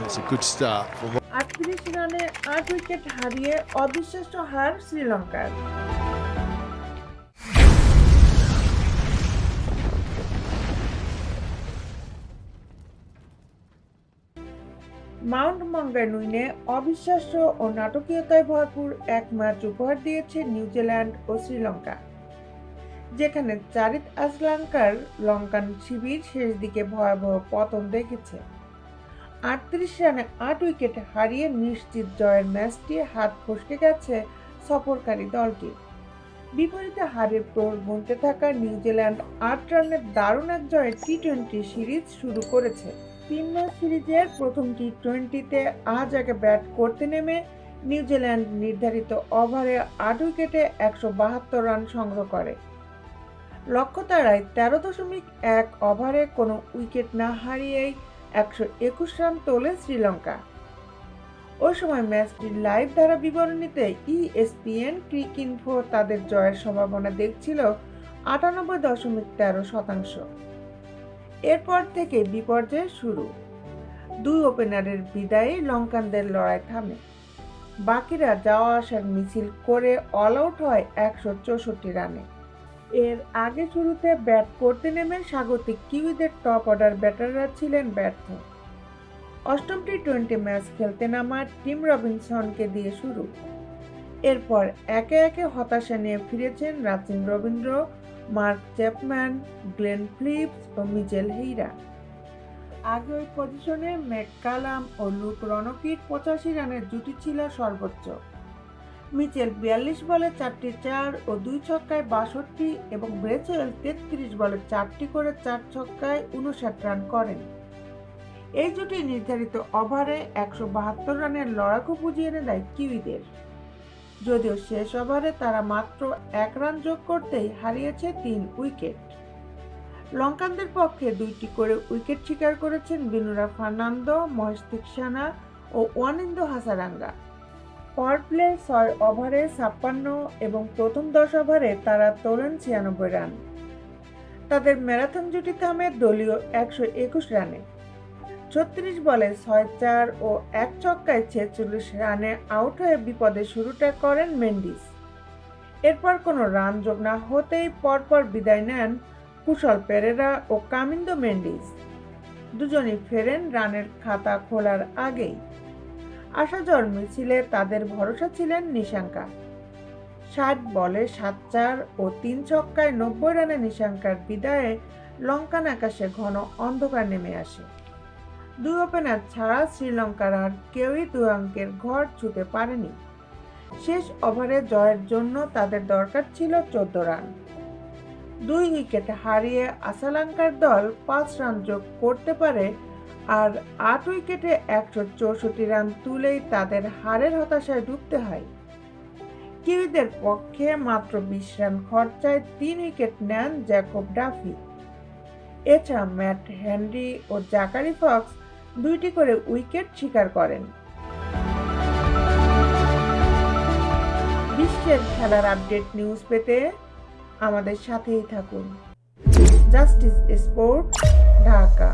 It's a good start for 38 রানে 8 wicket হারিয়ে অবিশ্বাস্য হার শ্রীলঙ্কার। মাউন্ট মঙ্গানুইনে অবিশ্বাস্য ও নাটকীয়তায় ভরপুর এক ম্যাচ উপহার দিয়েছে নিউজিল্যান্ড ও শ্রীলঙ্কা, যেখানে চারিত আসলাঙ্কার লঙ্কান শিবির শেষ দিকে ভয়াবহ পতন দেখেছে। 38 রানে 8 উইকেট হারিয়ে নিশ্চিত জয়ের ম্যাচটি হাত ফসকে গেছে সফরকারী দলটির। বিপরীতে হারের প্রহর গুনতে থাকা নিউজিল্যান্ড 8 রানের দারুণ এক জয়ে টি-20 সিরিজ শুরু করেছে। 3 ম্যাচ সিরিজের প্রথম টি-20তে আজ আগে ব্যাট করতে নেমে নিউজিল্যান্ড নির্ধারিত ওভারে 8 উইকেটে 172 রান সংগ্রহ করে। লক্ষ্য তাড়ায় 13.1 ওভারে কোনো উইকেট না হারিয়েই 121 রান তোলে শ্রীলঙ্কা। ওই সময় ম্যাচটির লাইভ ধারা বিবরণীতে ESPN ক্রিকইনফো তাদের জয়ের সম্ভাবনা দেখছিল 98.13%। এরপর থেকে বিপর্যয়ের শুরু। দুই ওপেনারের বিদায়ে লঙ্কানদের লড়াই থামে। বাকিরা যাওয়া আসার মিছিল করে অল আউট হয় 164 রানে। এর আগে শুরুতে ব্যাট করতে নেমে স্বাগতিক কিউইদের টপ অর্ডার ব্যাটাররা ছিলেন ব্যর্থ। অষ্টম টি-20 ম্যাচ খেলতে নামা টিম রবিনসনকে দিয়ে শুরু। এরপর একে একে হতাশা নিয়ে ফিরেছেন Rachin Ravindra, Mark Chapman, Glenn Phillips ও মিচেল হেইরা। আগে ওই পজিশনে ম্যাককালাম ও লুক রনকির 85 রানের জুটি ছিল সর্বোচ্চ। মিচেল 42 বলে 4টি 4 ও 2 ছক্কায় 62 এবং ব্রেচওয়েল 33 বলে 4টি করে 4 ছক্কায় 59 রান করেন। এই জুটি নির্ধারিত ওভারে 172 রানের লড়াকু বুঝিয়ে এনে দেয় কিউইদের। যদিও শেষ ওভারে তারা মাত্র 1 রান যোগ করতেই হারিয়েছে 3 উইকেট। লঙ্কানদের পক্ষে 2টি করে উইকেট শিকার করেছেন বিনুরা ফার্নান্দো, মহেশ থিকসানা ও ওয়ানিন্দো হাসারাঙ্গা। পাওয়ার প্লে 6 ওভারে 56 এবং প্রথম 10 ওভারে তারা তোলেন 96 রান। তাদের ম্যারাথন জুটি থামে দলীয় 121 রানে। 36 বলে 6-4 ও 1 ছক্কায় 46 রানে আউট হয়ে বিপদের শুরুটা করেন মেন্ডিস। এরপর কোনো রান যোগ না হতেই পরপর বিদায় নেন কুশল পেরেরা ও কামিন্দো মেন্ডিস। দুজনই ফেরেন রানের খাতা খোলার আগেই। আশাজর মিছিলে তাদের ভরসা ছিলেন নিশাঙ্কা। 60 বলে 7-4 ও 3 ছক্কায় 90 রানে নিশাঙ্কার বিদায়ে লঙ্কান আকাশে ঘন অন্ধকার নেমে আসে। দুই ওপেনার ছাড়া শ্রীলঙ্কার আর কেউই 2 অঙ্কের ঘর ছুঁতে পারেনি। শেষ ওভারে জয়ের জন্য তাদের দরকার ছিল 14 রান। 2 উইকেট হারিয়ে আসলাঙ্কার দল 5 রান যোগ করতে পারে আর 8 উইকেটে 164 রান তুলেই তাদের হারের হতাশায় ডুবতে হয়। কিউইদের পক্ষে মাত্র 20 রান খরচায় 3 উইকেট নেন জ্যাকব ডাফি। এছাড়া ম্যাট হেনরি ও জাকারি ফক্স 2টি করে উইকেট শিকার করেন। বিশ্বের খেলার আপডেট নিউজ পেতে আমাদের সাথেই থাকুন। Justice sport, Dhaka.